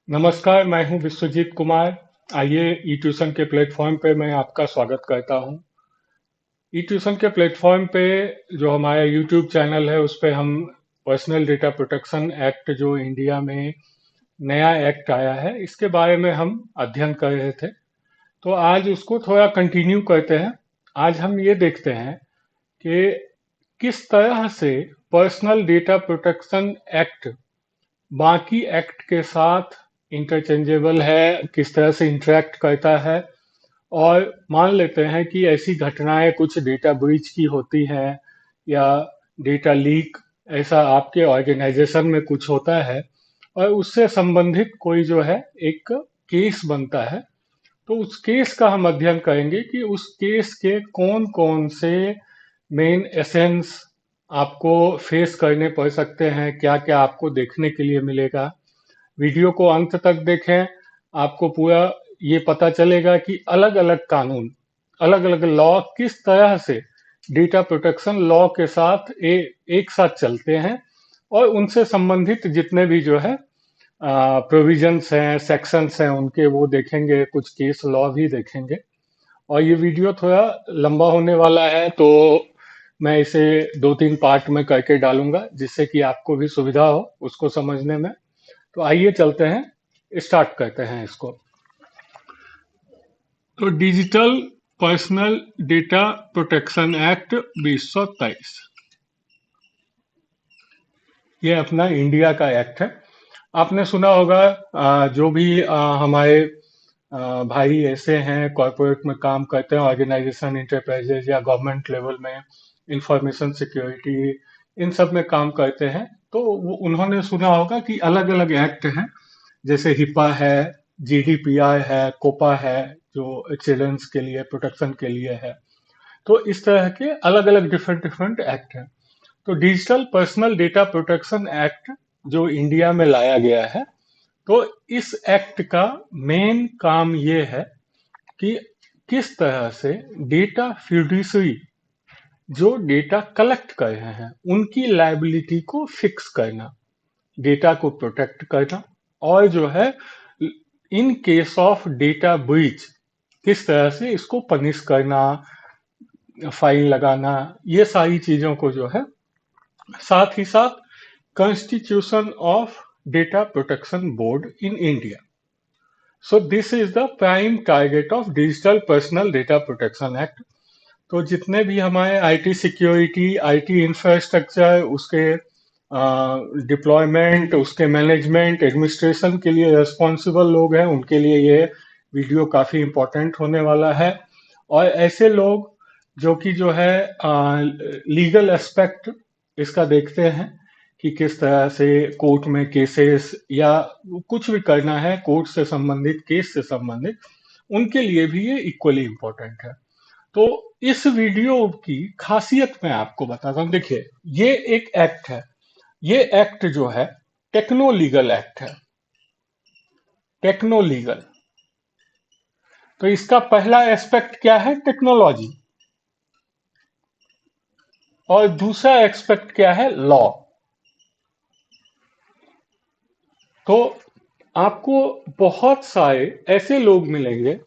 नमस्कार, मैं हूं विश्वजीत कुमार। आइए ई ट्यूशन के प्लेटफॉर्म पे मैं आपका स्वागत करता हूं। ई ट्यूशन के प्लेटफॉर्म पे जो हमारा यूट्यूब चैनल है उस पे हम पर्सनल डेटा प्रोटेक्शन एक्ट जो इंडिया में नया एक्ट आया है इसके बारे में हम अध्ययन कर रहे थे। तो आज उसको थोड़ा कंटिन्यू करते हैं। आज हम ये देखते हैं कि किस तरह से पर्सनल डेटा प्रोटेक्शन एक्ट बाकी एक्ट के साथ इंटरचेंजेबल है, किस तरह से इंटरेक्ट करता है। और मान लेते हैं कि ऐसी घटनाएं कुछ डेटा ब्रीच की होती हैं या डेटा लीक ऐसा आपके ऑर्गेनाइजेशन में कुछ होता है और उससे संबंधित कोई जो है एक केस बनता है। तो उस केस का हम अध्ययन करेंगे कि उस केस के कौन कौन से मेन एसेंस आपको फेस करने पड़ सकते हैं, क्या क्या आपको देखने के लिए मिलेगा। वीडियो को अंत तक देखें, आपको पूरा ये पता चलेगा कि अलग अलग कानून, अलग अलग लॉ किस तरह से डेटा प्रोटेक्शन लॉ के साथ एक साथ चलते हैं और उनसे संबंधित जितने भी जो है प्रोविजंस हैं, सेक्शंस हैं, उनके वो देखेंगे, कुछ केस लॉ भी देखेंगे। और ये वीडियो थोड़ा लंबा होने वाला है तो मैं इसे दो तीन पार्ट में करके डालूंगा जिससे कि आपको भी सुविधा हो उसको समझने में। तो आइए चलते हैं, स्टार्ट करते हैं इसको। तो digital personal data protection act 2023 ये अपना इंडिया का एक्ट है। आपने सुना होगा जो भी हमारे भाई ऐसे हैं कॉरपोरेट में काम करते हैं, ऑर्गेनाइजेशन, इंटरप्राइजेज या गवर्नमेंट लेवल में इंफॉर्मेशन सिक्योरिटी इन सब में काम करते हैं, तो वो उन्होंने सुना होगा कि अलग अलग एक्ट हैं। जैसे हिपा है, जीडीपीआर है, कोपा है जो चिल्ड्रंस के लिए प्रोटेक्शन के लिए है। तो इस तरह के अलग अलग डिफरेंट डिफरेंट एक्ट हैं। तो digital personal data protection act जो इंडिया में लाया गया है, तो इस एक्ट का मेन काम ये है कि किस तरह से डेटा फिड्यूसरी जो डेटा कलेक्ट कर रहे हैं उनकी लायबिलिटी को फिक्स करना, डेटा को प्रोटेक्ट करना, और जो है in case of data breach किस तरह से इसको पनिश करना, फाइन लगाना, ये सारी चीजों को जो है, साथ ही साथ constitution of data protection board in India. So this is the prime target of digital personal data protection act. तो जितने भी हमारे आईटी सिक्योरिटी, आईटी इंफ्रास्ट्रक्चर, उसके डिप्लॉयमेंट, उसके मैनेजमेंट, एडमिनिस्ट्रेशन के लिए रिस्पॉन्सिबल लोग हैं उनके लिए ये वीडियो काफ़ी इम्पोर्टेंट होने वाला है। और ऐसे लोग जो कि जो है लीगल एस्पेक्ट इसका देखते हैं कि किस तरह से कोर्ट में केसेस या कुछ भी करना है कोर्ट से संबंधित, केस से संबंधित, उनके लिए भी ये इक्वली इम्पोर्टेंट है। तो इस वीडियो की खासियत मैं आपको बताता हूं। देखिए, ये एक एक्ट है, ये एक्ट जो है टेक्नो लीगल एक्ट है। टेक्नो लीगल, तो इसका पहला एस्पेक्ट क्या है? टेक्नोलॉजी। और दूसरा एस्पेक्ट क्या है? लॉ। तो आपको बहुत सारे ऐसे लोग मिलेंगे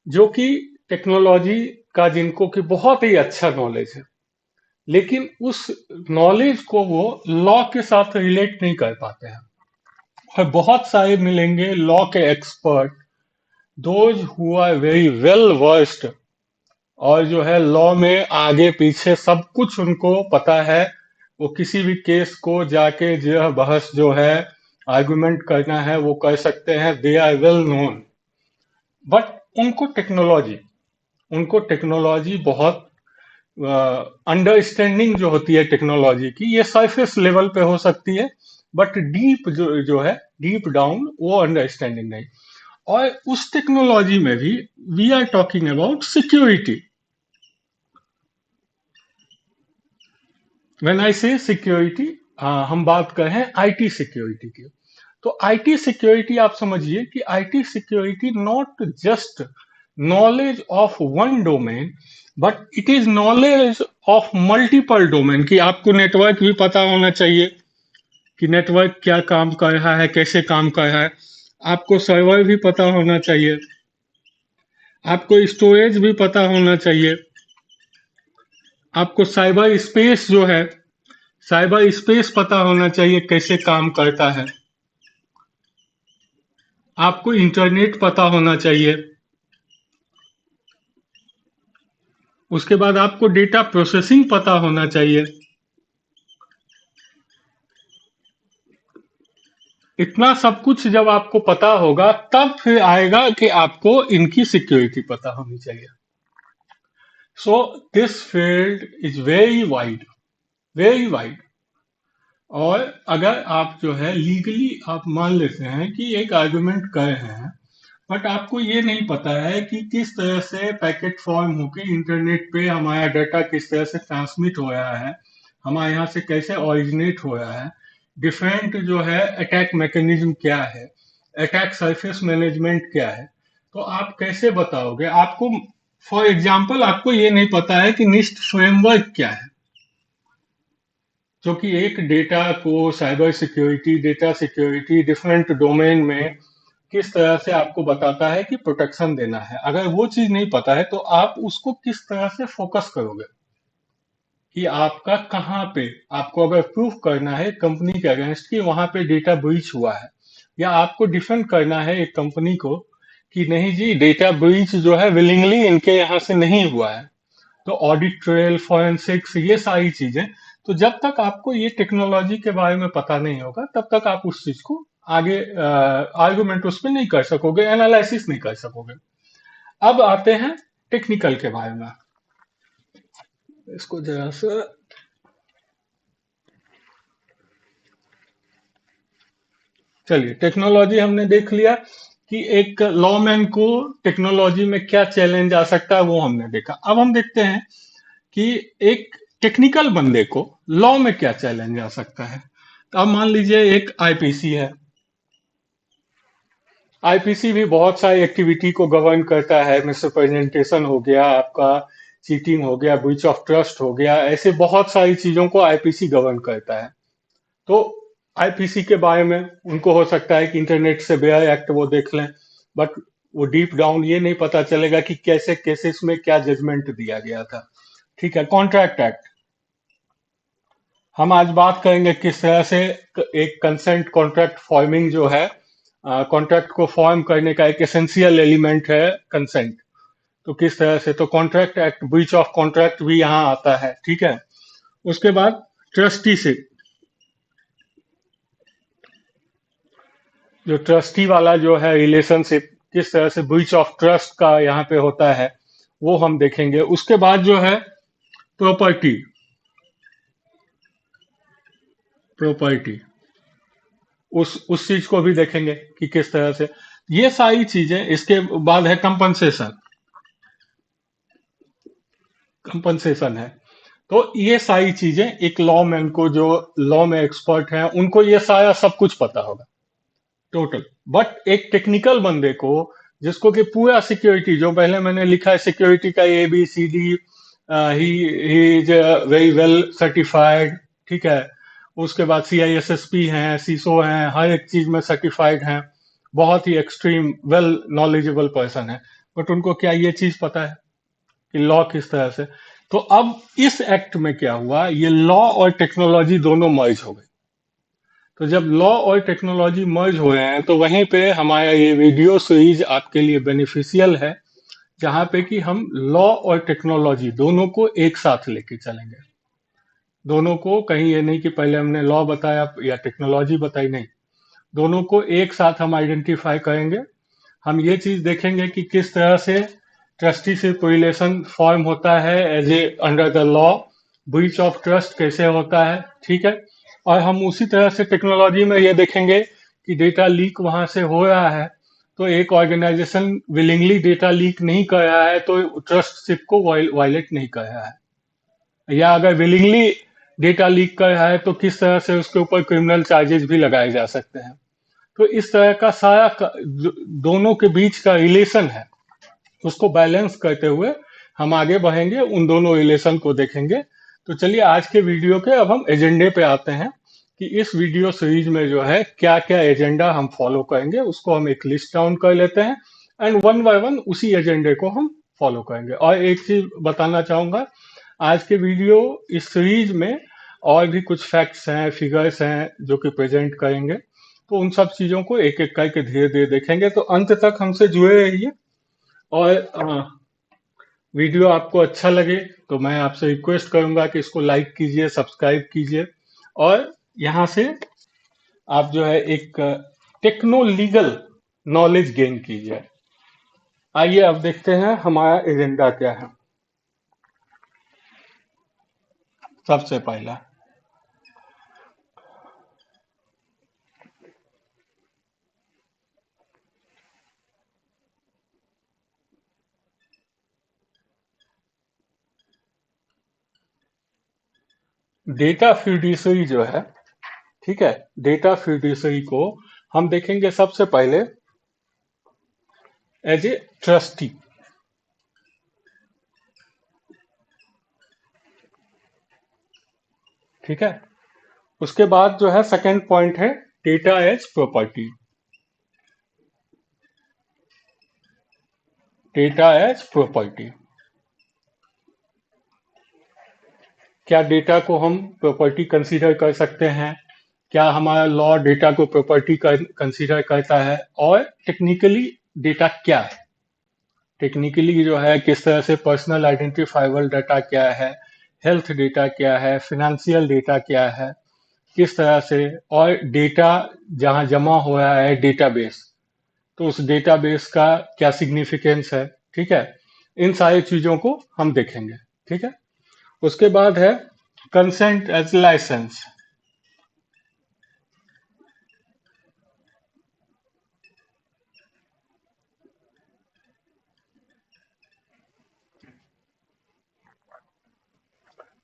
जो कि टेक्नोलॉजी का जिनको कि बहुत ही अच्छा नॉलेज है, लेकिन उस नॉलेज को वो लॉ के साथ रिलेट नहीं कर पाते हैं। और बहुत सारे मिलेंगे लॉ के expert, those who are very well versed, और जो है लॉ में आगे पीछे सब कुछ उनको पता है। वो किसी भी केस को जाके जो है बहस जो है आर्गुमेंट करना है वो कर सकते हैं, they are well known. But उनको टेक्नोलॉजी बहुत अंडरस्टैंडिंग जो होती है टेक्नोलॉजी की, ये सरफेस लेवल पे हो सकती है, बट डीप जो है, डीप डाउन वो अंडरस्टैंडिंग नहीं। और उस टेक्नोलॉजी में भी we are talking about security. When I say security, हम बात कर रहे हैं आईटी सिक्योरिटी की। तो आईटी सिक्योरिटी आप समझिए कि IT security not just knowledge of one domain, but it is knowledge of multiple domain. कि आपको नेटवर्क भी पता होना चाहिए कि नेटवर्क क्या काम कर रहा है, कैसे काम कर रहा है। आपको सर्वर भी पता होना चाहिए, आपको स्टोरेज भी पता होना चाहिए, आपको साइबर स्पेस जो है, साइबर स्पेस पता होना चाहिए कैसे काम करता है, आपको इंटरनेट पता होना चाहिए, उसके बाद आपको डेटा प्रोसेसिंग पता होना चाहिए। इतना सब कुछ जब आपको पता होगा तब फिर आएगा कि आपको इनकी सिक्योरिटी पता होनी चाहिए। So this field is very wide, very wide. और अगर आप जो है लीगली आप मान लेते हैं कि एक आर्गुमेंट कर रहे हैं, बट आपको ये नहीं पता है कि किस तरह से पैकेट फॉर्म होके इंटरनेट पे हमारा डाटा किस तरह से ट्रांसमिट हो रहा है, हमारे यहाँ से कैसे ओरिजिनेट हो रहा है, डिफरेंट जो है अटैक मैकेनिज्म क्या है, अटैक सरफेस मैनेजमेंट क्या है, तो आप कैसे बताओगे? आपको फॉर एग्जाम्पल आपको ये नहीं पता है कि निस्ट फ्रेमवर्क क्या है, जो कि एक डेटा को cyber security, data security different domain में किस तरह से आपको बताता है कि प्रोटेक्शन देना है। अगर वो चीज नहीं पता है तो आप उसको किस तरह से फोकस करोगे कि आपका कहाँ पे, आपको अगर प्रूफ करना है कंपनी के अगेंस्ट कि वहां पे डेटा ब्रीच हुआ है, या आपको डिफेंड करना है एक कंपनी को कि नहीं जी डेटा ब्रीच जो है विलिंगली इनके यहाँ से नहीं हुआ है, तो ऑडिट ट्रेल, फॉरेंसिक्स, ये सारी चीजें। तो जब तक आपको ये टेक्नोलॉजी के बारे में पता नहीं होगा तब तक आप उस चीज को आगे आर्गुमेंट उस पर नहीं कर सकोगे, एनालिसिस नहीं कर सकोगे। अब आते हैं टेक्निकल के बारे में। इसको जरा सा, चलिए टेक्नोलॉजी हमने देख लिया कि एक लॉमैन को टेक्नोलॉजी में क्या चैलेंज आ सकता है, वो हमने देखा। अब हम देखते हैं कि एक टेक्निकल बंदे को लॉ में क्या चैलेंज आ सकता है। तो अब मान लीजिए एक आईपीसी है, आईपीसी भी बहुत सारी एक्टिविटी को गवर्न करता है, मिसरिप्रेजेंटेशन हो गया आपका, चीटिंग हो गया, ब्रीच ऑफ ट्रस्ट हो गया, ऐसे बहुत सारी चीजों को आईपीसी गवर्न करता है। तो आईपीसी के बारे में उनको हो सकता है कि इंटरनेट से बेयर एक्ट वो देख लें, बट वो डीप डाउन ये नहीं पता चलेगा कि कैसे केसेस में क्या जजमेंट दिया गया था। ठीक है, कॉन्ट्रैक्ट एक्ट, हम आज बात करेंगे किस तरह से एक कंसेंट कॉन्ट्रैक्ट फॉर्मिंग जो है, कॉन्ट्रैक्ट को फॉर्म करने का एक एसेंशियल एलिमेंट है कंसेंट। तो किस तरह से, तो contract act, breach of contract भी यहाँ आता है। ठीक है, उसके बाद ट्रस्टीशिप, जो ट्रस्टी वाला जो है रिलेशनशिप, किस तरह से ब्रीच ऑफ ट्रस्ट का यहाँ पे होता है, वो हम देखेंगे। उसके बाद जो है प्रॉपर्टी, प्रॉपर्टी उस चीज को भी देखेंगे कि किस तरह से ये सारी चीजें। इसके बाद है कंपनसेशन, कंपनसेशन है। तो ये सारी चीजें एक लॉ मैन को, जो लॉ में एक्सपर्ट हैं, उनको ये सारा सब कुछ पता होगा टोटल। बट एक टेक्निकल बंदे को, जिसको कि पूरा सिक्योरिटी, जो पहले मैंने लिखा है सिक्योरिटी का ABCD, he is very well certified. ठीक है, उसके बाद CISSP हैं, सीसो हैं, हर एक चीज में सर्टिफाइड हैं, बहुत ही एक्सट्रीम वेल नॉलेजेबल पर्सन है। बट उनको क्या ये चीज पता है कि लॉ किस तरह से? तो अब इस एक्ट में क्या हुआ, ये लॉ और टेक्नोलॉजी दोनों मर्ज हो गए। तो जब लॉ और टेक्नोलॉजी मर्ज हो रहे हैं तो वहीं पे हमारा ये वीडियो सीरीज आपके लिए बेनिफिशियल है, जहां पे कि हम लॉ और टेक्नोलॉजी दोनों को एक साथ लेके चलेंगे। दोनों को, कहीं ये नहीं कि पहले हमने लॉ बताया या टेक्नोलॉजी बताई, नहीं, दोनों को एक साथ हम आइडेंटिफाई करेंगे। हम ये चीज देखेंगे कि किस तरह से ट्रस्टीशिप रिलेशन फॉर्म होता है as a under the law, breach of trust कैसे होता है। ठीक है, और हम उसी तरह से टेक्नोलॉजी में ये देखेंगे कि डेटा लीक वहां से हो रहा है, तो एक ऑर्गेनाइजेशन विलिंगली डेटा लीक नहीं कर रहा है तो ट्रस्टशिप को वायलेट नहीं कर रहा है, या अगर विलिंगली डेटा लीक कर रहा है तो किस तरह से उसके ऊपर क्रिमिनल चार्जेस भी लगाए जा सकते हैं। तो इस तरह का सारा दोनों के बीच का रिलेशन है, उसको बैलेंस करते हुए हम आगे बढ़ेंगे, उन दोनों रिलेशन को देखेंगे। तो चलिए आज के वीडियो के अब हम एजेंडे पे आते हैं कि इस वीडियो सीरीज में जो है क्या क्या एजेंडा हम फॉलो करेंगे, उसको हम एक लिस्ट डाउन कर लेते हैं एंड वन बाय वन उसी एजेंडे को हम फॉलो करेंगे। और एक चीज बताना चाहूंगा, आज के वीडियो इस सीरीज में और भी कुछ फैक्ट्स हैं, फिगर्स हैं जो कि प्रेजेंट करेंगे, तो उन सब चीजों को एक एक करके धीरे धीरे देखेंगे। तो अंत तक हमसे जुड़े रहिए। और वीडियो आपको अच्छा लगे तो मैं आपसे रिक्वेस्ट करूंगा कि इसको लाइक कीजिए, सब्सक्राइब कीजिए, और यहाँ से आप जो है एक टेक्नो लीगल नॉलेज गेन कीजिए। आइए अब देखते हैं हमारा एजेंडा क्या है। सबसे पहला, डेटा फ्यूडिशरी जो है, ठीक है, डेटा फ्यूडिशरी को हम देखेंगे सबसे पहले एज ए ट्रस्टी। ठीक है, उसके बाद जो है सेकंड पॉइंट है data as property. Data as property, क्या डेटा को हम प्रॉपर्टी कंसीडर कर सकते हैं, क्या हमारा लॉ डेटा को प्रॉपर्टी कंसीडर करता है, और टेक्निकली डेटा क्या है, टेक्निकली जो है किस तरह से पर्सनल आइडेंटिफाइबल डाटा क्या है, हेल्थ डेटा क्या है, फिनेंशियल डेटा क्या है, किस तरह से, और डेटा जहां जमा हो रहा है डेटाबेस, तो उस डेटाबेस का क्या सिग्निफिकेंस है। ठीक है, इन सारी चीजों को हम देखेंगे। ठीक है, उसके बाद है कंसेंट एज लाइसेंस।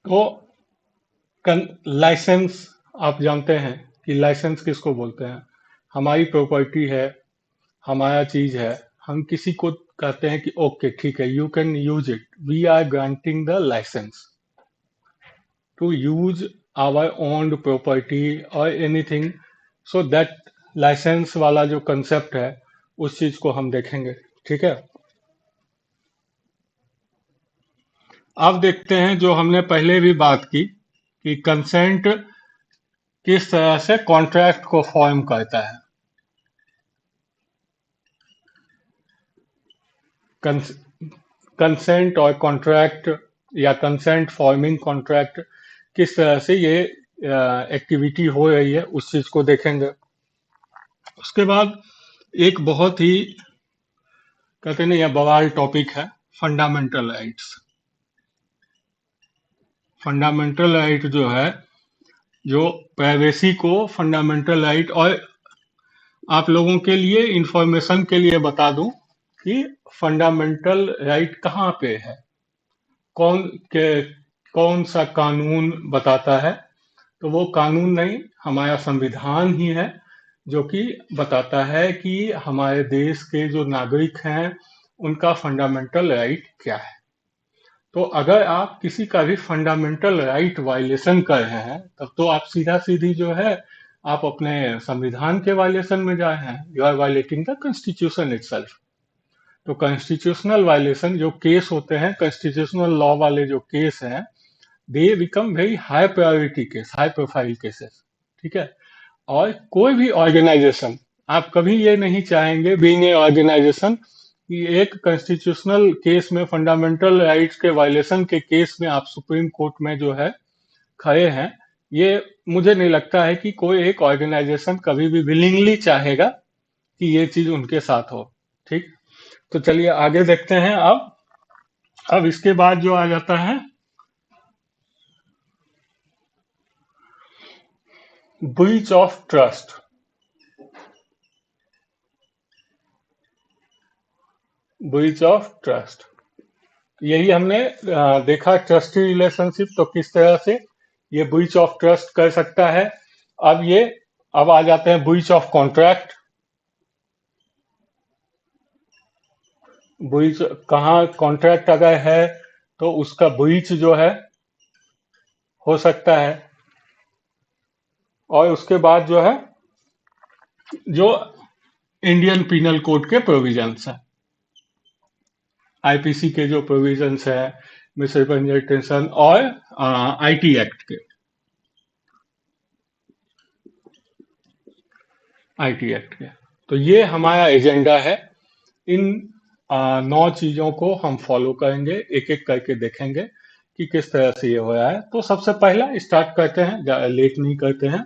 तो लाइसेंस, आप जानते हैं कि लाइसेंस किसको बोलते हैं। हमारी प्रॉपर्टी है, हमारा चीज है, हम किसी को कहते हैं कि ओके ठीक है, you can use it, we are granting the licence to use our owned property और एनीथिंग। सो दैट लाइसेंस वाला जो कंसेप्ट है उस चीज को हम देखेंगे। ठीक है, अब देखते हैं जो हमने पहले भी बात की कि कंसेंट किस तरह से कॉन्ट्रैक्ट को फॉर्म करता है। कंसेंट और कॉन्ट्रैक्ट, या कंसेंट फॉर्मिंग कॉन्ट्रैक्ट, किस तरह से ये एक्टिविटी हो रही है उस चीज को देखेंगे। उसके बाद एक बहुत ही, कहते नहीं, यह बवाल टॉपिक है, फंडामेंटल राइट्स। फंडामेंटल राइट जो है, जो प्राइवेसी को फंडामेंटल राइट, और आप लोगों के लिए इंफॉर्मेशन के लिए बता दूं कि फंडामेंटल राइट कहाँ पे है, कौन के कौन सा कानून बताता है। तो वो कानून नहीं, हमारा संविधान ही है जो कि बताता है कि हमारे देश के जो नागरिक हैं उनका फंडामेंटल राइट क्या है। तो अगर आप किसी का भी फंडामेंटल राइट वायलेशन कर रहे हैं तब तो आप सीधा सीधी जो है आप अपने संविधान के वायलेशन में जा रहे हैं, you are violating the constitution itself. तो कॉन्स्टिट्यूशनल वायलेशन जो केस होते हैं, कॉन्स्टिट्यूशनल लॉ वाले जो केस हैं, they become very high priority case, high profile cases. ठीक है, और कोई भी ऑर्गेनाइजेशन, आप कभी ये नहीं चाहेंगे बीइंग ए ऑर्गेनाइजेशन कि एक कॉन्स्टिट्यूशनल केस में, फंडामेंटल राइट्स के वायलेशन के केस में आप सुप्रीम कोर्ट में जो है खड़े हैं। ये मुझे नहीं लगता है कि कोई एक ऑर्गेनाइजेशन कभी भी विलिंगली चाहेगा कि ये चीज उनके साथ हो। ठीक, तो चलिए आगे देखते हैं। अब इसके बाद जो आ जाता है breach of trust. Breach of trust, यही हमने देखा, ट्रस्टी रिलेशनशिप तो किस तरह से ये ब्रीच ऑफ ट्रस्ट कर सकता है। अब ये, अब आ जाते हैं ब्रीच ऑफ कॉन्ट्रैक्ट। ब्रीच कहाँ, कॉन्ट्रैक्ट अगर है तो उसका ब्रीच जो है हो सकता है। और उसके बाद जो है जो इंडियन पीनल कोड के प्रोविजंस है, आईपीसी के जो प्रोविजंस है, मिसरिप्रेजेंटेशन और आईटी एक्ट के, आईटी एक्ट के। तो ये हमारा एजेंडा है। इन 9 चीजों को हम फॉलो करेंगे, एक एक करके देखेंगे कि किस तरह से ये हो रहा है। तो सबसे पहला स्टार्ट करते हैं, लेट नहीं करते हैं,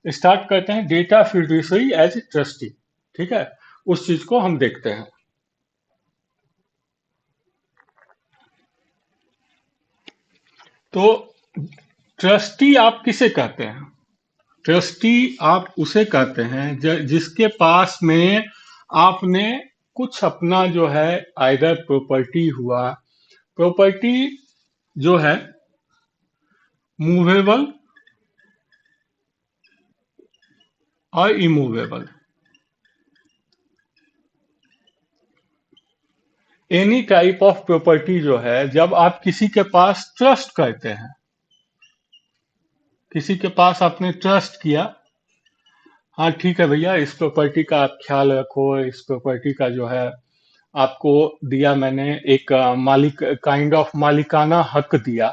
स्टार्ट करते हैं डेटा फिड्यूसरी एज ट्रस्टी। ठीक है, उस चीज को हम देखते हैं। तो ट्रस्टी आप किसे कहते हैं? ट्रस्टी आप उसे कहते हैं जिसके पास में आपने कुछ अपना जो है आइदर प्रॉपर्टी हुआ, प्रॉपर्टी जो है मूवेबल और immovable, any type of property जो है, जब आप किसी के पास ट्रस्ट करते हैं, किसी के पास आपने ट्रस्ट किया, हाँ ठीक है भैया इस प्रॉपर्टी का आप ख्याल रखो, इस प्रॉपर्टी का जो है आपको दिया मैंने, एक मालिक काइंड ऑफ मालिकाना हक दिया।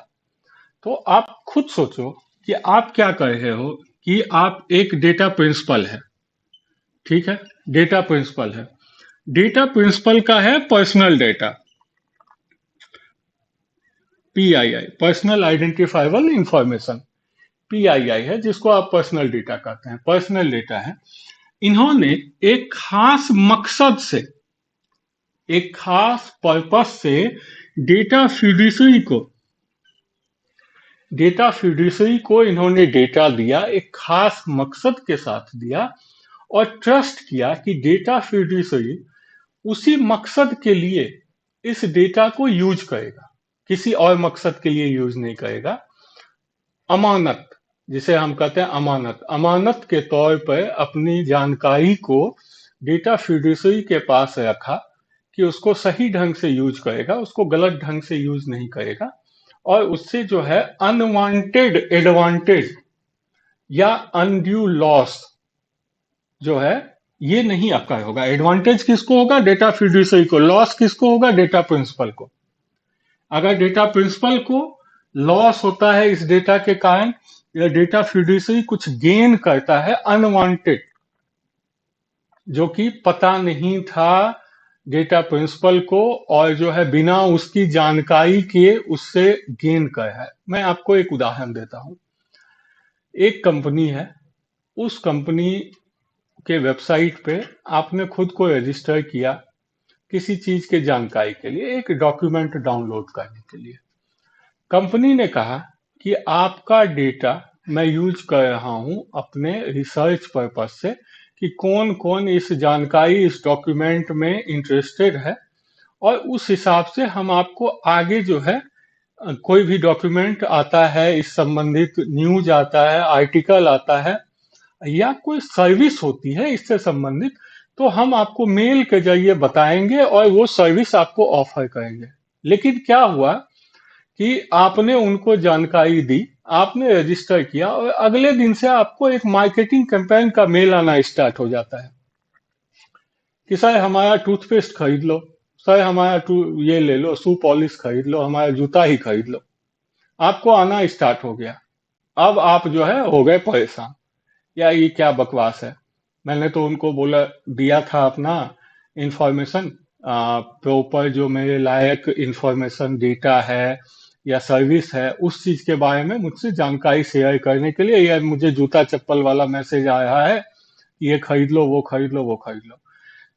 तो आप खुद सोचो कि आप क्या कर रहे हो, कि आप एक डेटा प्रिंसिपल है, ठीक है, डेटा प्रिंसिपल है, डेटा प्रिंसिपल का है personal data, PII, personal identifiable information, PII है जिसको आप पर्सनल डेटा कहते हैं, पर्सनल डेटा है। इन्होंने एक खास मकसद से, एक खास पर्पस से डेटा फिड्यूसरी को, डेटा फिड्यूसरी को इन्होंने डेटा दिया, एक खास मकसद के साथ दिया, और ट्रस्ट किया कि डेटा फिड्यूसरी उसी मकसद के लिए इस डेटा को यूज करेगा, किसी और मकसद के लिए यूज नहीं करेगा। अमानत, जिसे हम कहते हैं अमानत, अमानत के तौर पर अपनी जानकारी को डेटा फिड्यूसरी के पास रखा कि उसको सही ढंग से यूज करेगा, उसको गलत ढंग से यूज नहीं करेगा, और उससे जो है अनवांटेड एडवांटेज या अनड्यू लॉस जो है ये नहीं आपका होगा। एडवांटेज किसको होगा? डेटा फिड्यूसरी को। लॉस किसको होगा? डेटा प्रिंसिपल को। अगर डेटा प्रिंसिपल को लॉस होता है इस डेटा के कारण, या डेटा फिड्यूसरी कुछ गेन करता है अनवांटेड, जो कि पता नहीं था डेटा प्रिंसिपल को, और जो है बिना उसकी जानकारी के उससे गेन कर है। मैं आपको एक उदाहरण देता हूं। एक कंपनी है, उस कंपनी के वेबसाइट पे आपने खुद को रजिस्टर किया किसी चीज के जानकारी के लिए, एक डॉक्यूमेंट डाउनलोड करने के लिए। कंपनी ने कहा कि आपका डेटा मैं यूज कर रहा हूं अपने रिसर्च पर्पस से, कि कौन कौन इस जानकारी, इस डॉक्यूमेंट में इंटरेस्टेड है, और उस हिसाब से हम आपको आगे जो है कोई भी डॉक्यूमेंट आता है, इस संबंधित न्यूज आता है, आर्टिकल आता है, या कोई सर्विस होती है इससे संबंधित, तो हम आपको मेल के जरिए बताएंगे और वो सर्विस आपको ऑफर करेंगे। लेकिन क्या हुआ कि आपने उनको जानकारी दी, आपने रजिस्टर किया, और अगले दिन से आपको एक मार्केटिंग कैंपेन का मेल आना स्टार्ट हो जाता है कि सर हमारा टूथपेस्ट खरीद लो, सर हमारा ये ले लो, शू पॉलिश खरीद लो, हमारा जूता ही खरीद लो। आपको आना स्टार्ट हो गया। अब आप जो है हो गए परेशान, या ये क्या बकवास है, मैंने तो उनको बोला, दिया था अपना इंफॉर्मेशन, प्रॉपर जो मेरे लायक इंफॉर्मेशन, डेटा है या सर्विस है, उस चीज के बारे में मुझसे जानकारी शेयर करने के लिए, या मुझे जूता चप्पल वाला मैसेज आ रहा है, ये खरीद लो, वो खरीद लो, वो खरीद लो।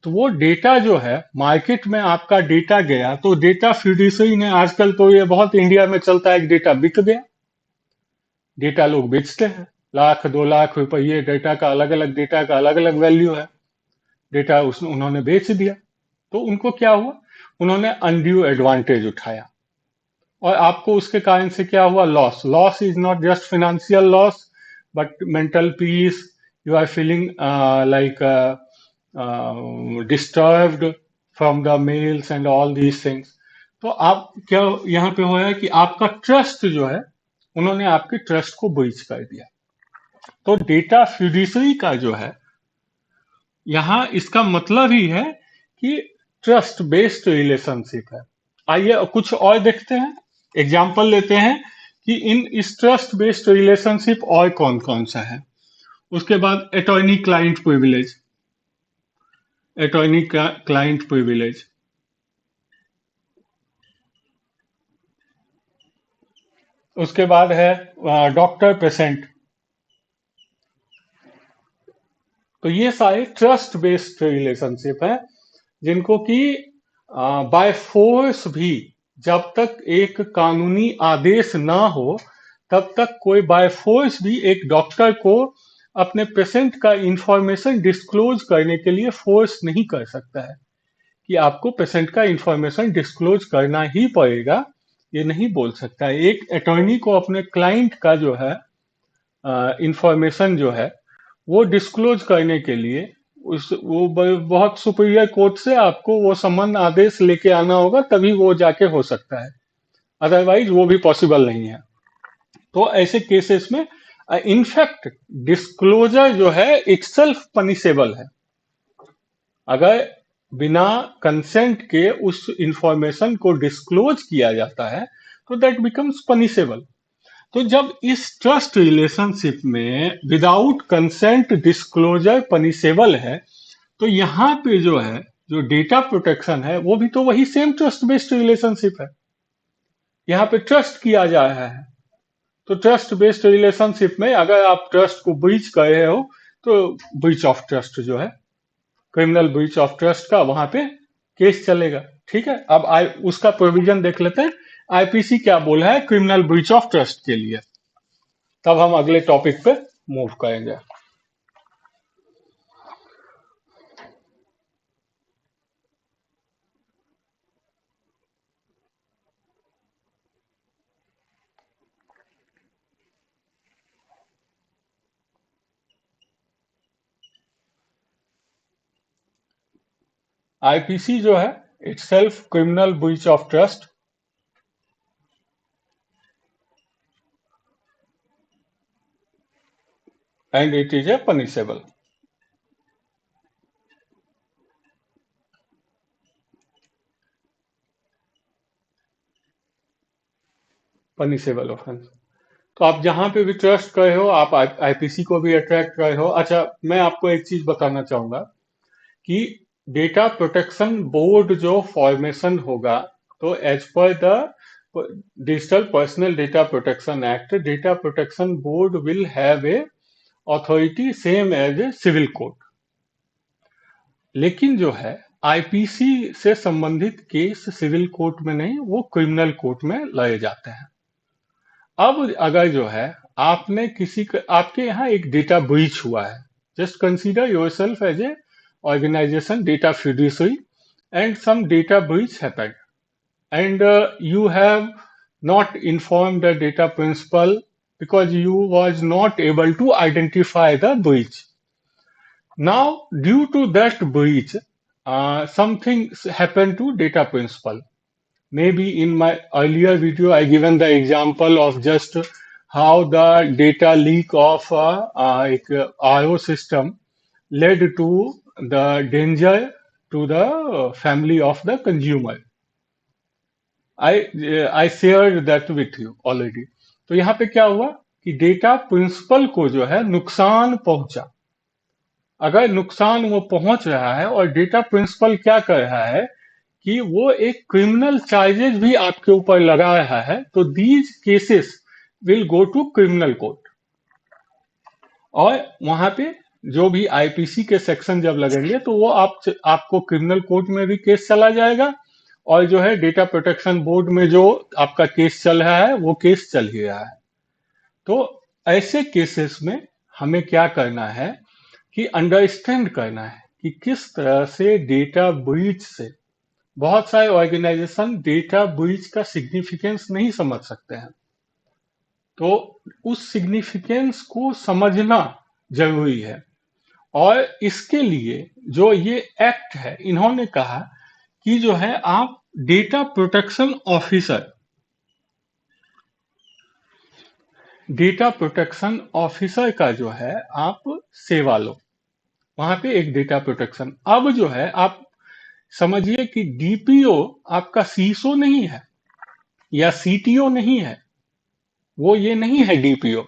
तो वो डेटा जो है मार्केट में आपका डेटा गया, तो डेटा फिड्यूसरी ने, आजकल तो ये बहुत इंडिया में चलता है, डेटा बिक गया, डेटा लोग बेचते हैं, लाख 2 लाख रुपये डेटा का, अलग अलग डेटा का अलग अलग वैल्यू है, डेटा उन्होंने बेच दिया। तो उनको क्या हुआ? उन्होंने अनड्यू एडवांटेज उठाया, और आपको उसके कारण से क्या हुआ? Loss. Loss is not just financial loss, but mental peace, you are feeling like disturbed from the mails and all these things. तो आप क्या यहाँ पे हो है कि आपका ट्रस्ट जो है, उन्होंने आपके ट्रस्ट को ब्रीच कर दिया। तो डेटा फ्यूडिशरी का जो है यहाँ इसका मतलब ही है कि ट्रस्ट बेस्ड रिलेशनशिप है। आइए कुछ और देखते हैं, एग्जाम्पल लेते हैं कि इन इस ट्रस्ट बेस्ड रिलेशनशिप और कौन कौन सा है। उसके बाद attorney client privilege, attorney client privilege. उसके बाद है डॉक्टर पेशेंट। तो ये सारे ट्रस्ट बेस्ड रिलेशनशिप है जिनको कि बाय फोर्स भी, जब तक एक कानूनी आदेश ना हो तब तक कोई बाय फोर्स भी एक डॉक्टर को अपने पेशेंट का इंफॉर्मेशन डिस्क्लोज करने के लिए फोर्स नहीं कर सकता है कि आपको पेशेंट का इंफॉर्मेशन डिस्क्लोज करना ही पड़ेगा, ये नहीं बोल सकता है। एक अटॉर्नी को अपने क्लाइंट का जो है इंफॉर्मेशन जो है वो डिस्क्लोज करने के लिए बहुत सुपीरियर कोर्ट से आपको वो समन आदेश लेके आना होगा, तभी वो जाके हो सकता है, अदरवाइज वो भी पॉसिबल नहीं है। तो ऐसे केसेस में इनफैक्ट डिस्क्लोजर जो है इटसेल्फ पनिशेबल है। अगर बिना कंसेंट के उस इंफॉर्मेशन को डिस्क्लोज किया जाता है तो दैट बिकम्स पनिशेबल। तो जब इस ट्रस्ट रिलेशनशिप में विदाउट कंसेंट डिस्क्लोजर पनिशेबल है, तो यहाँ पे जो है जो डेटा प्रोटेक्शन है वो भी तो वही सेम ट्रस्ट बेस्ड रिलेशनशिप है। यहाँ पे ट्रस्ट किया जा रहा है, तो ट्रस्ट बेस्ड रिलेशनशिप में अगर आप ट्रस्ट को ब्रीच कर रहे हो तो ब्रीच ऑफ ट्रस्ट जो है, क्रिमिनल ब्रीच ऑफ ट्रस्ट का वहां पे केस चलेगा। ठीक है, अब उसका प्रोविजन देख लेते हैं, आईपीसी क्या बोला है क्रिमिनल ब्रीच ऑफ ट्रस्ट के लिए, तब हम अगले टॉपिक पे मूव करेंगे। आईपीसी जो है it's self criminal breach of trust, and it is a punishable. Punishable offence. तो आप जहां पे भी ट्रस्ट करे हो आप आईपीसी को भी अट्रैक्ट करे हो। अच्छा, मैं आपको एक चीज बताना चाहूंगा कि डेटा प्रोटेक्शन बोर्ड जो फॉर्मेशन होगा, तो as per the digital personal data protection act, data protection board will have a authority same as a civil court. लेकिन जो है आईपीसी से संबंधित केस सिविल कोर्ट में नहीं, वो क्रिमिनल कोर्ट में लड़े जाते हैं। अब अगर जो है आपने आपके यहाँ एक डेटा ब्रीच हुआ है, just consider yourself as a organization data fiduciary and some data breach happened, and you have not informed the data principal because you was not able to identify the breach. Now due to that breach, something happened to data principal. Maybe in my earlier video I given the example of just how the data leak of RO system led to the danger to the family of the consumer. I shared that with you already. तो यहाँ पे क्या हुआ कि data principal को जो है नुकसान पहुंचा। अगर नुकसान वो पहुंच रहा है और डेटा प्रिंसिपल क्या कर रहा है कि वो एक क्रिमिनल चार्जेस भी आपके ऊपर लगा रहा है, तो these cases will go to criminal court, और वहां पे जो भी आईपीसी के सेक्शन जब लगेंगे तो वो आपको क्रिमिनल कोर्ट में भी केस चला जाएगा, और जो है डेटा प्रोटेक्शन बोर्ड में जो आपका केस चल रहा है वो केस चल ही रहा है। तो ऐसे केसेस में हमें क्या करना है कि अंडरस्टैंड करना है कि किस तरह से डेटा ब्रीच से, बहुत सारे ऑर्गेनाइजेशन डेटा ब्रीच का सिग्निफिकेंस नहीं समझ सकते हैं, तो उस सिग्निफिकेंस को समझना जरूरी है। और इसके लिए जो ये एक्ट है, इन्होंने कहा कि जो है आप data protection officer, data protection officer का जो है आप सेवा लो, वहां पे एक डेटा प्रोटेक्शन। अब जो है आप समझिए कि डीपीओ आपका सीसो नहीं है या सीटीओ नहीं है, वो ये नहीं है डीपीओ।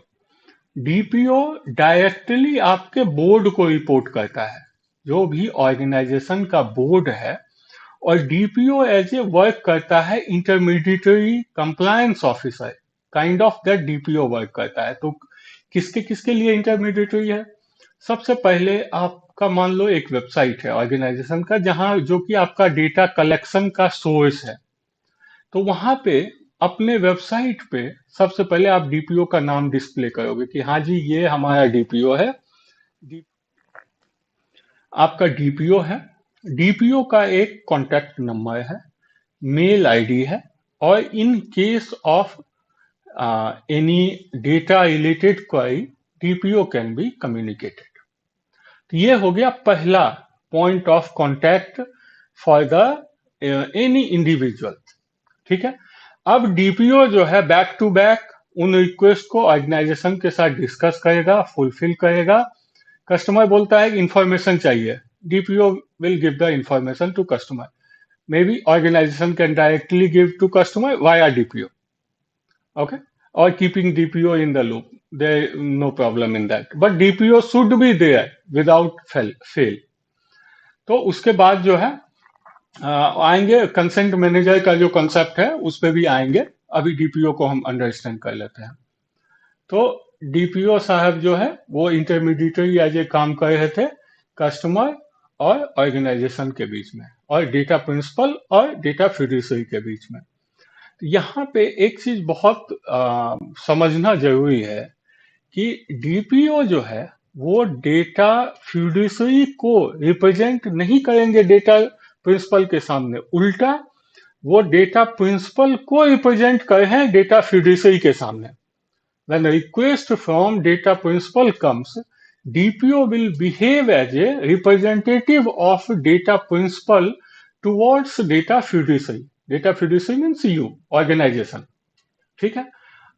डीपीओ डायरेक्टली आपके बोर्ड को रिपोर्ट करता है, जो भी ऑर्गेनाइजेशन का बोर्ड है। और डीपीओ एज ए वर्क करता है intermediary compliance officer, kind of that DPO work करता है। तो किसके किसके लिए इंटरमीडिएटरी है? सबसे पहले आपका मान लो एक वेबसाइट है ऑर्गेनाइजेशन का, जहां जो कि आपका डेटा कलेक्शन का सोर्स है। तो वहां पे अपने वेबसाइट पे सबसे पहले आप डीपीओ का नाम डिस्प्ले करोगे कि हाँ जी ये हमारा डीपीओ है। डी- आपका डीपीओ है, डीपीओ का एक कॉन्टैक्ट नंबर है, मेल आईडी है, और in case of any data related query DPO can be communicated. तो ये हो गया पहला point of contact for the any individual. ठीक है। अब डीपीओ जो है बैक टू बैक उन रिक्वेस्ट को ऑर्गेनाइजेशन के साथ डिस्कस करेगा, फुलफिल करेगा। कस्टमर बोलता है इंफॉर्मेशन चाहिए, DPO will give the information to customer. May be organisation can directly give to customer via DPO, okay, or keeping DPO in the loop. There no problem in that, but DPO should be there without fail. तो उसके बाद जो है आएंगे consent manager का जो concept है उस पे भी आएंगे। अभी डीपीओ को हम अंडरस्टैंड कर लेते हैं। तो डीपीओ साहब जो है वो इंटरमीडिएटरी एज ए काम कर रहे थे कस्टमर और ऑर्गेनाइजेशन के बीच में, और डेटा प्रिंसिपल और डेटा फिड्यूसरी के बीच में। यहाँ पे एक चीज बहुत समझना जरूरी है कि डीपीओ जो है वो डेटा फ्यूडिसरी को रिप्रेजेंट नहीं करेंगे डेटा प्रिंसिपल के सामने, उल्टा वो डेटा प्रिंसिपल को रिप्रेजेंट कर रहे हैं डेटा फ्यूडिसरी के सामने। When request from data principal comes, DPO will behave as a representative of data principal towards data fiduciary. Data fiduciary means you, organisation. ठीक है।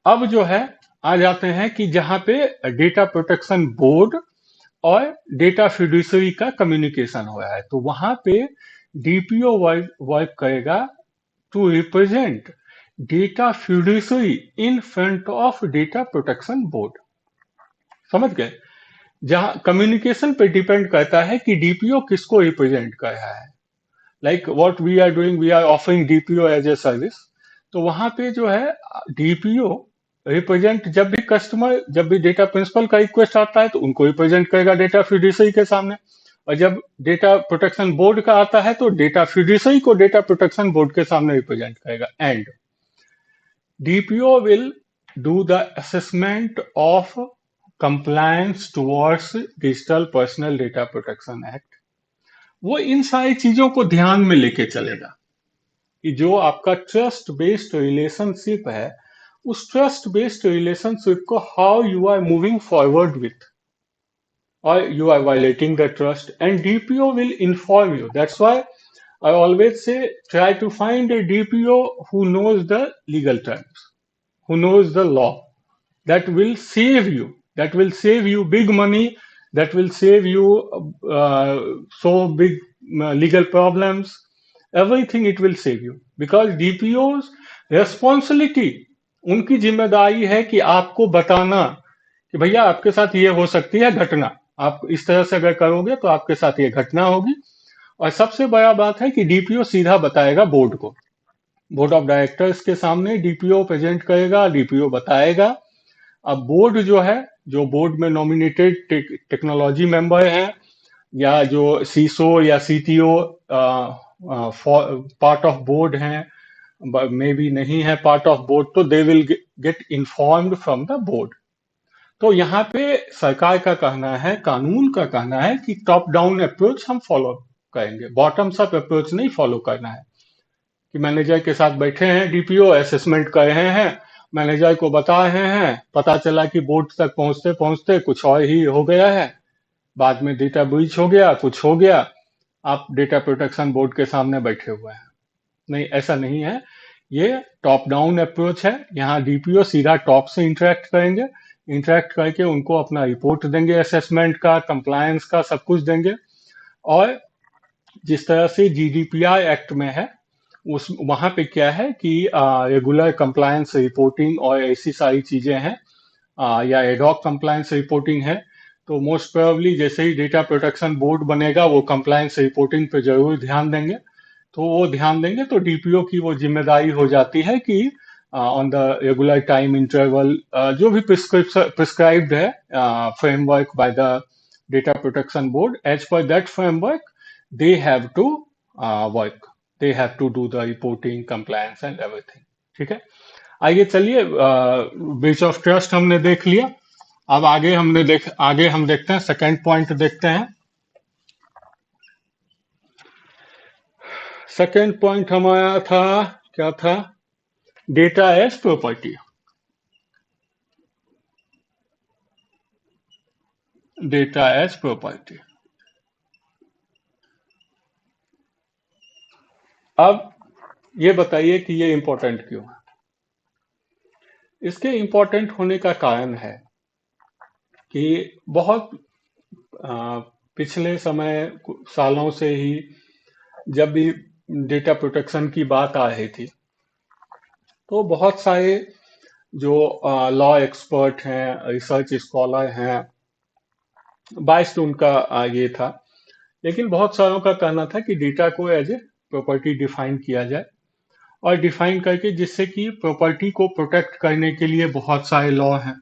अब जो है आ जाते हैं कि जहां पे डेटा प्रोटेक्शन बोर्ड और डेटा फिड्यूसरी का कम्युनिकेशन हो रहा है, तो वहां पे डीपीओ वर्क करेगा to represent data fiduciary in front of data protection board. समझ गए? जहां कम्युनिकेशन पे डिपेंड करता है कि डीपीओ किसको रिप्रेजेंट कर रहा है। Like what we are doing, we are offering DPO as a service. तो वहां पे जो है डीपीओ रिप्रेजेंट, जब भी कस्टमर, जब भी डेटा प्रिंसिपल का रिक्वेस्ट आता है तो उनको रिप्रेजेंट करेगा डेटा फिड्यूसरी के सामने। और जब डेटा प्रोटेक्शन बोर्ड का आता है तो डेटा फिड्यूसरी को डेटा प्रोटेक्शन बोर्ड के सामने रिप्रेजेंट करेगा। And DPO will do the assessment of compliance towards digital personal data protection act. वो इन सारी चीजों को ध्यान में लेके चलेगा कि जो आपका ट्रस्ट बेस्ड रिलेशनशिप है, उस ट्रस्ट बेस्ड रिलेशनशिप को how you are moving forward with, or you are violating the trust, and DPO will inform you. That's why I always say try to find a DPO who knows the legal terms, who knows the law. That will save you, that will save you big money, that will save you so big legal problems, everything it will save you, because DPO's responsibility, उनकी जिम्मेदारी है कि आपको बताना कि भैया आपके साथ ये हो सकती है घटना, आप इस तरह से अगर करोगे तो आपके साथ ये घटना होगी। और सबसे बड़ा बात है कि डीपीओ सीधा बताएगा बोर्ड को, बोर्ड ऑफ डायरेक्टर्स के सामने डीपीओ प्रेजेंट करेगा, डीपीओ बताएगा। अब बोर्ड जो है, जो बोर्ड में नॉमिनेटेड टेक्नोलॉजी मेंबर हैं, या जो सीसो या सीटीओ पार्ट ऑफ बोर्ड हैं, मे बी नहीं है पार्ट ऑफ बोर्ड, तो they will get informed from the board. तो यहाँ पे सरकार का कहना है, कानून का कहना है कि टॉप डाउन अप्रोच हम फॉलो करेंगे, बॉटम्स अप अप्रोच नहीं फॉलो करना है। कि मैनेजर के साथ बैठे हैं डीपीओ, असेसमेंट कर रहे हैं, मैनेजर को बता रहे हैं, पता चला कि बोर्ड तक पहुंचते पहुंचते कुछ और ही हो गया है, बाद में डेटा ब्रीच हो गया, कुछ हो गया, आप डेटा प्रोटेक्शन बोर्ड के सामने बैठे हुए हैं। नहीं, ऐसा नहीं है। ये टॉप डाउन अप्रोच है। यहाँ डीपीओ सीधा टॉप से इंटरेक्ट करेंगे, इंटरेक्ट करके उनको अपना रिपोर्ट देंगे, असेसमेंट का, कंप्लायंस का, सब कुछ देंगे। और जिस तरह से जीडीपीआर एक्ट में है, उस वहां पे क्या है कि रेगुलर कंप्लायंस रिपोर्टिंग और ऐसी सारी चीजें हैं, या एडॉक कंप्लायंस रिपोर्टिंग है। तो मोस्ट प्रोबेबली जैसे ही डेटा प्रोटेक्शन बोर्ड बनेगा वो कंप्लायंस रिपोर्टिंग पे जरूर ध्यान देंगे। तो वो ध्यान देंगे तो डीपीओ की वो जिम्मेदारी हो जाती है कि on the regular time interval जो भी प्रिस्क्राइब्ड है framework by the data protection board, as per that framework they have to work, they have to do the reporting, compliance and everything. ठीक है। आइए चलिए, ब्रीच ऑफ ट्रस्ट हमने देख लिया। अब आगे हम देखते हैं, सेकंड पॉइंट देखते हैं। सेकंड पॉइंट हमारा था, क्या था? Data as property. Data as property. अब ये बताइए कि ये इंपॉर्टेंट क्यों है। इसके इंपॉर्टेंट होने का कारण है कि बहुत पिछले समय सालों से ही जब भी डेटा प्रोटेक्शन की बात आ रही थी, तो बहुत सारे जो लॉ एक्सपर्ट हैं, रिसर्च स्कॉलर हैं, बायस्ड उनका ये था। लेकिन बहुत सारों का कहना था कि डेटा को एज ए प्रॉपर्टी डिफाइन किया जाए, और डिफाइन करके जिससे कि प्रॉपर्टी को प्रोटेक्ट करने के लिए बहुत सारे लॉ हैं,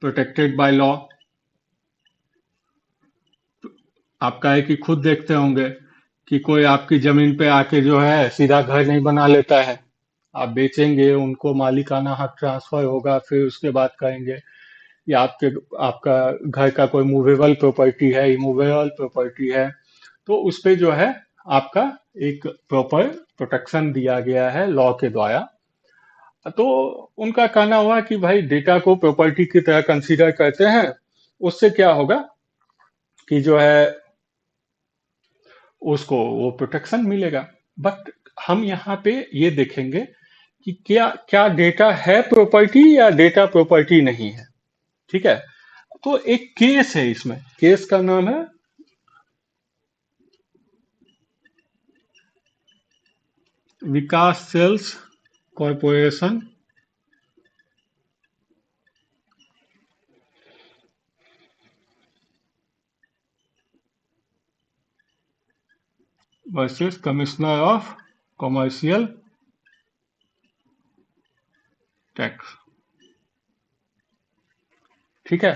प्रोटेक्टेड बाय लॉ। आपका है कि खुद देखते होंगे कि कोई आपकी जमीन पे आके जो है सीधा घर नहीं बना लेता है। आप बेचेंगे, उनको मालिकाना हक ट्रांसफर होगा, फिर उसके बाद कहेंगे, या आपका घर का कोई मूवेबल प्रॉपर्टी है, इमूवेबल प्रॉपर्टी है, तो उस पे जो है आपका एक प्रॉपर प्रोटेक्शन दिया गया है लॉ के द्वारा। तो उनका कहना हुआ कि भाई डेटा को प्रॉपर्टी की तरह कंसीडर करते हैं, उससे क्या होगा कि जो है उसको वो प्रोटेक्शन मिलेगा। बट हम यहाँ पे ये देखेंगे कि क्या क्या डेटा है प्रॉपर्टी या डेटा प्रॉपर्टी नहीं है। ठीक है। तो एक केस है, इसमें केस का नाम है Vikas sales corporation versus commissioner of commercial tax. ठीक है।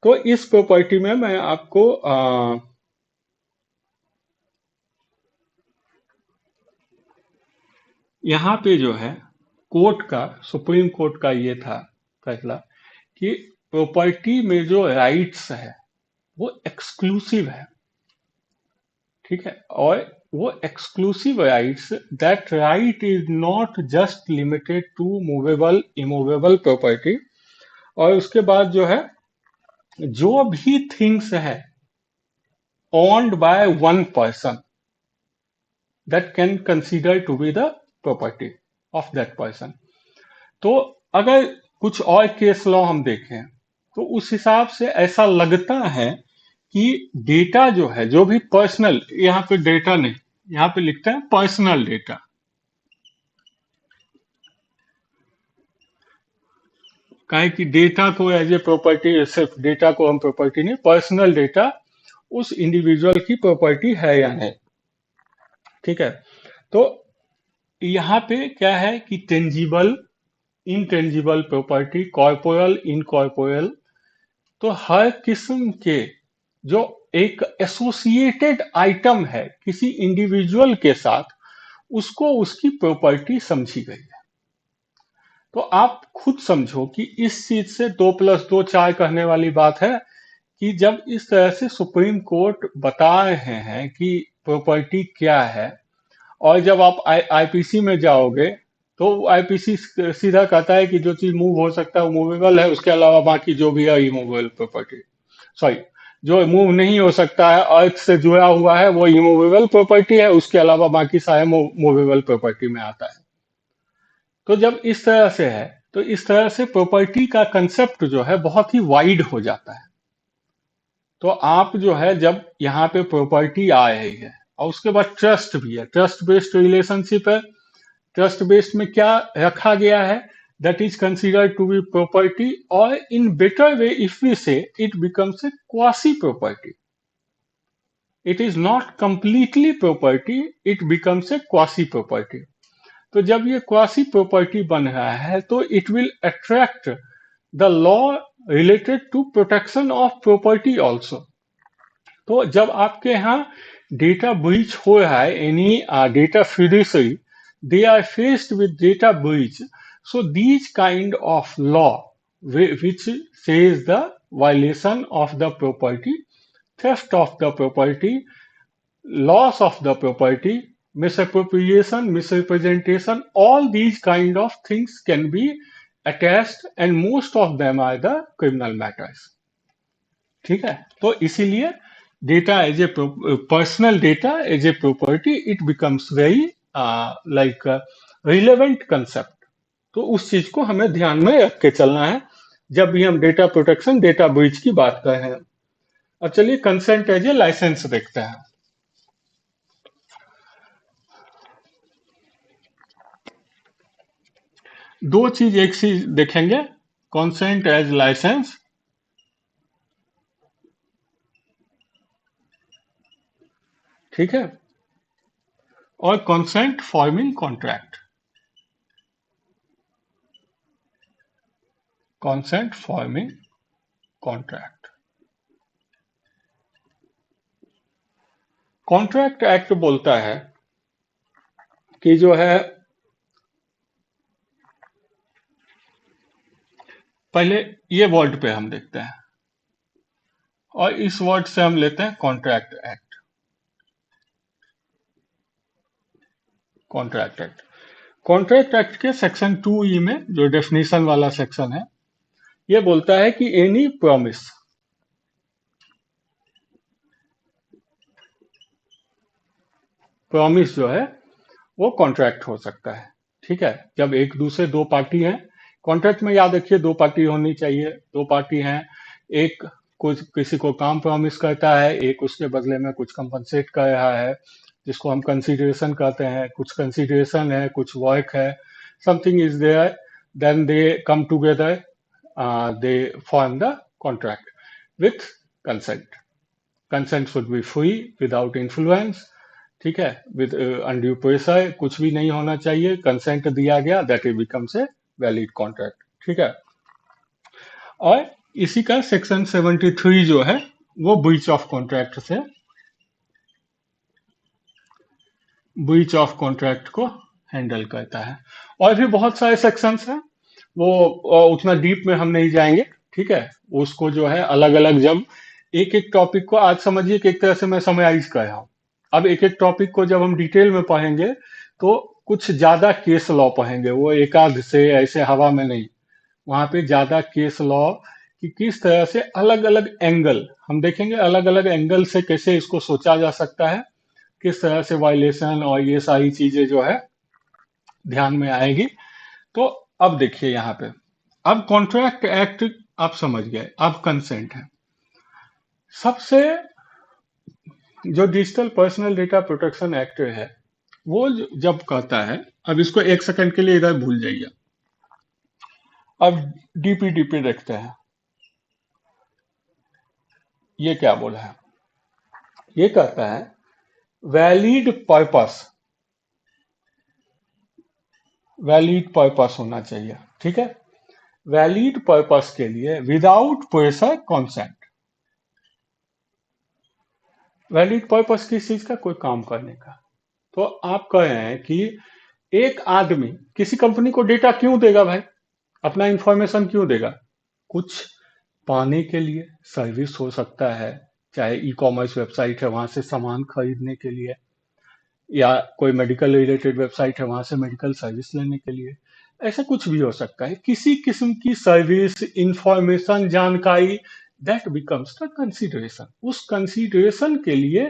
तो इस प्रॉपर्टी में मैं आपको यहाँ पे जो है कोर्ट का, सुप्रीम कोर्ट का ये था फैसला कि प्रॉपर्टी में जो राइट्स है वो एक्सक्लूसिव है। ठीक है। और वो exclusive rights, that right is not just limited to movable immovable property. और उसके बाद जो है जो भी थिंग्स है owned by one person that can consider to be the property of that person। तो अगर कुछ और केस लॉ हम देखें तो उस हिसाब से ऐसा लगता है कि डेटा जो है, जो भी पर्सनल, यहाँ पे डेटा नहीं, यहाँ पे लिखते हैं पर्सनल डेटा। काहे कि डेटा को एज ए प्रॉपर्टी, सिर्फ डेटा को हम प्रॉपर्टी नहीं, पर्सनल डेटा उस इंडिविजुअल की प्रॉपर्टी है या नहीं। ठीक है। तो यहाँ पे क्या है कि tangible, intangible property, corporal, incorporeal, तो हर किस्म के जो एक एसोसिएटेड आइटम है किसी इंडिविजुअल के साथ, उसको उसकी प्रॉपर्टी समझी गई है। तो आप खुद समझो कि इस चीज से 2+2 4 कहने वाली बात है कि जब इस तरह से सुप्रीम कोर्ट बता रहे हैं कि प्रॉपर्टी क्या है, और जब आप आईपीसी में जाओगे तो आईपीसी सीधा कहता है कि जो चीज मूव हो सकता है वो मूवेबल है, उसके अलावा बाकी जो भी है इमूवेबल प्रॉपर्टी, सॉरी, जो मूव नहीं हो सकता है, अर्थ से जुड़ा हुआ है, वो इमूवेबल प्रॉपर्टी है, उसके अलावा बाकी सारे मूवेबल प्रॉपर्टी में आता है। तो जब इस तरह से है, तो इस तरह से प्रॉपर्टी का कंसेप्ट जो है बहुत ही वाइड हो जाता है। तो आप जो है जब यहाँ पे प्रॉपर्टी आ रही है और उसके बाद ट्रस्ट भी है, ट्रस्ट बेस्ड रिलेशनशिप है। ट्रस्ट बेस्ड में क्या रखा गया है? That is considered to be property, और in better way if we say it becomes a quasi property. It is not completely property, it becomes a quasi property. तो जब ये क्वासी प्रॉपर्टी बन रहा है तो it will attract the law related to protection of property also. तो जब आपके यहाँ डेटा ब्रीच हो रहा है, any data fiduciary, they are faced with data breach. So these kind of law which says the violation of the property, theft of the property, loss of the property, misappropriation, misrepresentation, all these kind of things can be attached, and most of them are the criminal matters. ठीक है, तो इसीलिए data as a personal data as a property it becomes very like relevant concept. तो उस चीज को हमें ध्यान में रख के चलना है जब भी हम डेटा प्रोटेक्शन, डेटा ब्रीच की बात कर रहे हैं। अब चलिए कंसेंट एज ए लाइसेंस देखते हैं। दो चीज एक चीज देखेंगे, कंसेंट एज लाइसेंस, ठीक है, और consent forming contract. Consent forming contract, contract act बोलता है कि जो है, पहले ये वर्ड पे हम देखते हैं और इस वर्ड से हम लेते हैं contract act. Contract act, contract act के सेक्शन 2E में जो डेफिनेशन वाला सेक्शन है, ये बोलता है कि एनी प्रॉमिस, प्रॉमिस जो है वो कॉन्ट्रैक्ट हो सकता है। ठीक है, जब एक दूसरे दो पार्टी हैं, कॉन्ट्रैक्ट में याद रखिए दो पार्टी होनी चाहिए। दो पार्टी हैं, एक कुछ किसी को काम प्रॉमिस करता है, एक उसके बदले में कुछ कंपनसेट कर रहा है, जिसको हम कंसीडरेशन कहते हैं। कुछ कंसीडरेशन है, कुछ वर्क है, something is there, then they come together, they form the contract with consent. Consent should be free, without influence, ठीक है, विद अनड्यू प्रेशर, कुछ भी नहीं होना चाहिए। कंसेंट दिया गया, that it becomes a valid contract. ठीक है, और इसी का सेक्शन 73 जो है वो ब्रीच ऑफ कॉन्ट्रैक्ट से, ब्रीच ऑफ कॉन्ट्रैक्ट को हैंडल करता है। और भी बहुत सारे सेक्शंस हैं, वो उतना डीप में हम नहीं जाएंगे। ठीक है, उसको जो है अलग अलग, जब एक एक टॉपिक को, आज समझिए कि एक तरह से मैं समराइज कर रहा हूं। अब एक एक टॉपिक को जब हम डिटेल में पढ़ेंगे तो कुछ ज्यादा केस लॉ पढ़ेंगे, वो एक आध से ऐसे हवा में नहीं। वहां पे ज्यादा केस लॉ कि किस तरह से अलग अलग एंगल हम देखेंगे, अलग अलग एंगल से कैसे इसको सोचा जा सकता है, किस तरह से वायलेशन और ये सारी चीजें जो है ध्यान में आएगी। तो अब देखिए यहाँ पे, अब कॉन्ट्रैक्ट एक्ट आप समझ गए, अब कंसेंट है। सबसे जो digital personal data protection act है, वो जब कहता है, अब इसको एक सेकंड के लिए इधर भूल जाइए, अब डीपीडीपी देखते हैं। ये क्या बोला है? ये कहता है वैलिड पर्पस, वैलिड पर्पस होना चाहिए। ठीक है, वैलिड पर्पस के लिए without pressure consent. Valid purpose किस चीज का? कोई काम करने का। तो आप कह रहे हैं कि एक आदमी किसी कंपनी को डेटा क्यों देगा भाई, अपना इंफॉर्मेशन क्यों देगा? कुछ पाने के लिए, सर्विस हो सकता है, चाहे ई कॉमर्स वेबसाइट है वहां से सामान खरीदने के लिए, या कोई मेडिकल रिलेटेड वेबसाइट है वहां से मेडिकल सर्विस लेने के लिए, ऐसा कुछ भी हो सकता है। किसी किस्म की सर्विस, इंफॉर्मेशन, जानकारी दैट बिकम्स द कंसिडरेशन। उस कंसिडरेशन के लिए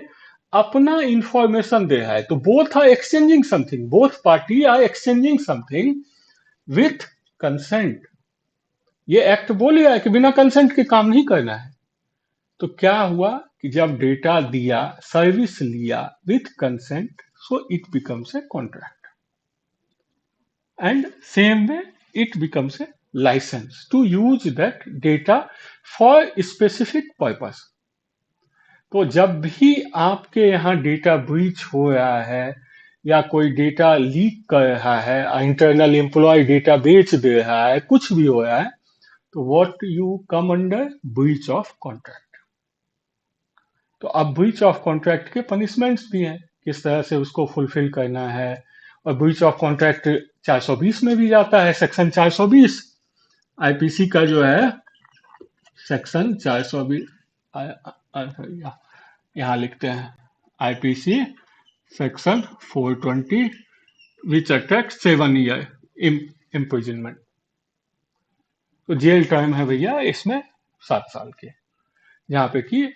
अपना इंफॉर्मेशन दे रहा है, तो both are exchanging something, both party are exchanging something with consent. ये एक्ट बोल रहा है कि बिना कंसेंट के काम नहीं करना है। तो क्या हुआ कि जब डेटा दिया, सर्विस लिया with consent, so it becomes a contract, and same way it becomes a licence to use that data for specific purpose. तो जब भी आपके यहाँ डेटा ब्रीच हो रहा है या कोई डेटा लीक कर रहा है, इंटरनल एम्प्लॉय डेटा बेच दे रहा है, कुछ भी हो रहा है, तो what you come under? Breach of contract. तो अब ब्रीच ऑफ कॉन्ट्रैक्ट के पनिशमेंट्स भी हैं, किस तरह से उसको फुलफिल करना है। और ब्रीच ऑफ कॉन्ट्रैक्ट 420 में भी जाता है, सेक्शन 420 आईपीसी का जो है, सेक्शन 420 यहाँ लिखते हैं IPC section 420 which attract 7 year imprisonment. तो जेल टर्म है भैया इसमें 7 साल के, जहाँ पे कि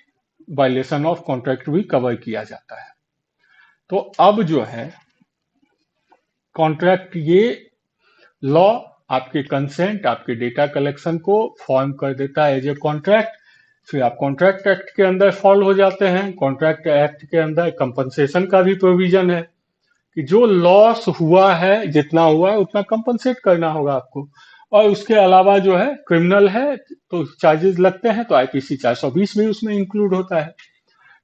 वायलेशन ऑफ कॉन्ट्रैक्ट भी कवर किया जाता है। तो अब जो है कॉन्ट्रैक्ट, ये लॉ आपके कंसेंट, आपके डेटा कलेक्शन को फॉर्म कर देता है एज ए कॉन्ट्रैक्ट। फिर आप कॉन्ट्रैक्ट एक्ट के अंदर फॉल हो जाते हैं। कॉन्ट्रैक्ट एक्ट के अंदर कंपनसेशन का भी प्रोविजन है कि जो लॉस हुआ है, जितना हुआ है उतना कंपनसेट करना होगा आपको। और उसके अलावा जो है क्रिमिनल है तो चार्जेस लगते हैं, तो आईपीसी 420 भी उसमें इंक्लूड होता है।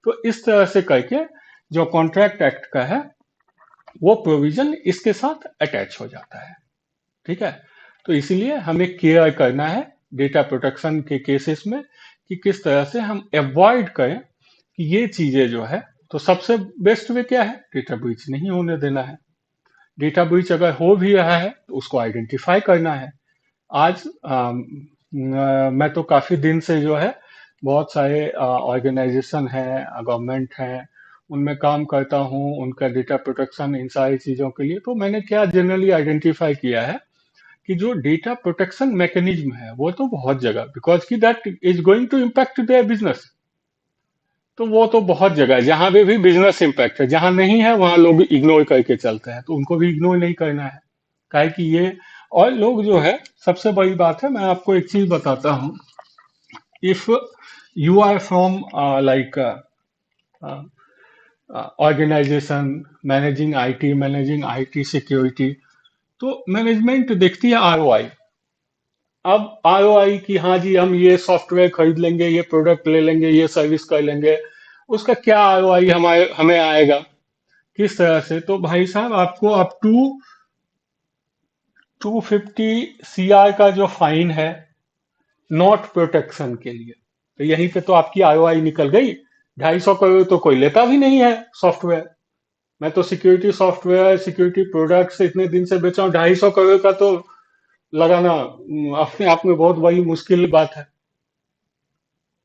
तो इस तरह से करके जो कॉन्ट्रैक्ट एक्ट का है वो प्रोविजन इसके साथ अटैच हो जाता है। ठीक है, तो इसीलिए हमें केयर करना है डेटा प्रोटेक्शन के केसेस में कि किस तरह से हम अवॉइड करें कि ये चीजें जो है। तो सबसे बेस्ट वे क्या है? डेटा ब्रीच नहीं होने देना है। डेटा ब्रीच अगर हो भी रहा है तो उसको आइडेंटिफाई करना है। आज मैं तो काफी दिन से जो है बहुत सारे ऑर्गेनाइजेशन है, गवर्नमेंट है, उनमें काम करता हूँ, उनका डेटा प्रोटेक्शन इन सारी चीजों के लिए। तो मैंने क्या जनरली आइडेंटिफाई किया है कि जो डेटा प्रोटेक्शन मैकेनिज्म है वो तो बहुत जगह, बिकॉज की that is going to impact their business, तो वो तो बहुत जगह है जहां पे भी बिजनेस इम्पैक्ट है। जहां नहीं है वहां लोग इग्नोर करके चलते हैं, तो उनको भी इग्नोर नहीं करना है। काहे कि ये, और लोग जो है, सबसे बड़ी बात है, मैं आपको एक चीज बताता हूँ। If you are from like organisation managing IT security, तो मैनेजमेंट देखती है आरओआई। अब आरओआई की, हाँ जी हम ये सॉफ्टवेयर खरीद लेंगे, ये प्रोडक्ट ले लेंगे, ये सर्विस कर लेंगे, उसका क्या आरओआई हमारे हमें आएगा, किस तरह से? तो भाई साहब आपको अप टू 250 सीआर का जो फाइन है नॉट प्रोटेक्शन के लिए, तो यहीं पे तो आपकी आरओआई निकल गई। 250 करोड़ तो कोई लेता भी नहीं है सॉफ्टवेयर। मैं तो सिक्योरिटी सॉफ्टवेयर, सिक्योरिटी प्रोडक्ट्स इतने दिन से बेचा हूँ, 250 करोड़ का तो लगाना अपने आप में बहुत बड़ी मुश्किल बात है।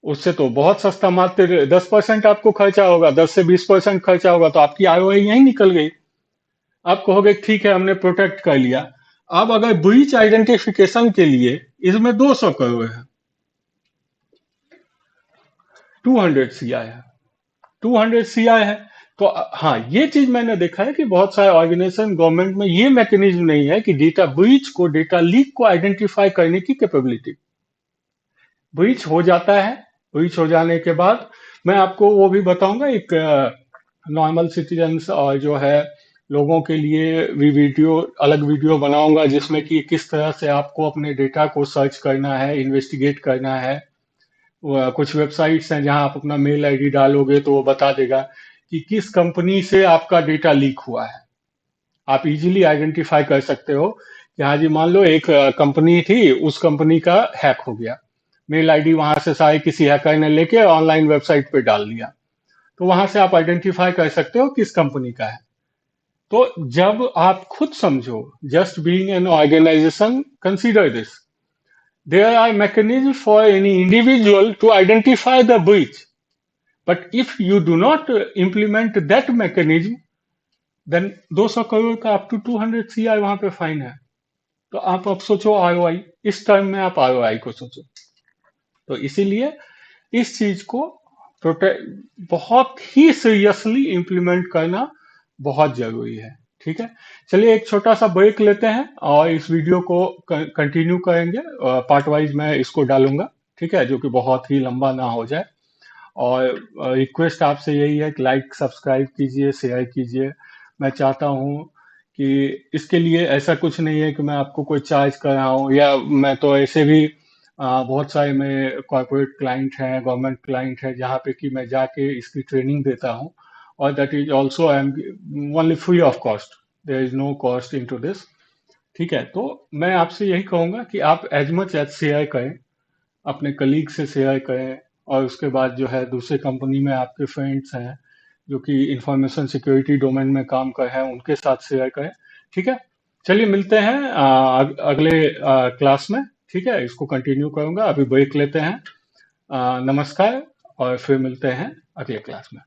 उससे तो बहुत सस्ता, मात्र 10% आपको खर्चा होगा, 10 से 20% खर्चा होगा, तो आपकी आरओआई यहीं निकल गई। आप कहोगे ठीक है हमने प्रोटेक्ट कर लिया। अब अगर ब्रीच आइडेंटिफिकेशन के लिए इसमें 200 करोड़ है, 200 सीआई है, 200 सीआई है। तो हाँ, ये चीज मैंने देखा है कि बहुत सारे ऑर्गेनाइजेशन, गवर्नमेंट में ये मैकेनिज्म नहीं है कि डेटा ब्रीच को, डेटा लीक को आइडेंटिफाई करने की कैपेबिलिटी। ब्रीच हो जाता है, ब्रीच हो जाने के बाद मैं आपको वो भी बताऊंगा, एक नॉर्मल सिटीजन्स और जो है लोगों के लिए भी वीडियो, अलग वीडियो बनाऊंगा जिसमें कि किस तरह से आपको अपने डेटा को सर्च करना है, इन्वेस्टिगेट करना है। कुछ वेबसाइट्स हैं जहां आप अपना मेल आईडी डालोगे तो वो बता देगा कि किस कंपनी से आपका डेटा लीक हुआ है। आप इजीली आइडेंटिफाई कर सकते हो कि हाँ जी, मान लो एक कंपनी थी, उस कंपनी का हैक हो गया, मेल आईडी वहां से सारे किसी हैकर ने लेके ऑनलाइन वेबसाइट पे डाल दिया, तो वहां से आप आइडेंटिफाई कर सकते हो किस कंपनी का है। तो जब आप खुद समझो, just being an organisation, consider this, there are mechanisms for any individual to identify the breach, but if you do not implement that mechanism, then 200 crore का अप टू 200 सीआई वहां पे फाइन है। तो आप अब सोचो आरओआई, इस टर्म में आप आरओआई को सोचो। तो इसीलिए इस चीज को प्रोटेक्ट बहुत ही सीरियसली इम्प्लीमेंट करना बहुत जरूरी है। ठीक है, चलिए एक छोटा सा ब्रेक लेते हैं और इस वीडियो को कंटिन्यू करेंगे। पार्ट वाइज मैं इसको डालूंगा, ठीक है, जो कि बहुत ही लंबा ना हो जाए। और रिक्वेस्ट आपसे यही है कि लाइक सब्सक्राइब कीजिए, शेयर कीजिए। मैं चाहता हूँ कि इसके लिए ऐसा कुछ नहीं है कि मैं आपको कोई चार्ज कर रहा हूँ, या मैं तो ऐसे भी बहुत सारे मेरे कॉर्पोरेट क्लाइंट हैं, गवर्नमेंट क्लाइंट है, जहाँ पे कि मैं जाके इसकी ट्रेनिंग देता हूँ। और that is also I am only free of cost, there is no cost in to this. ठीक है, तो मैं आपसे यही कहूंगा कि आप एज मच एज शेयर करें, अपने कलीग से शेयर करें, और उसके बाद जो है दूसरे कंपनी में आपके फ्रेंड्स हैं जो कि इंफॉर्मेशन सिक्योरिटी डोमेन में काम कर रहे हैं, उनके साथ शेयर करें। ठीक है, चलिए मिलते हैं अगले क्लास में। ठीक है, इसको कंटिन्यू करूंगा, अभी ब्रेक लेते हैं। नमस्कार, और फिर मिलते हैं अगले क्लास में।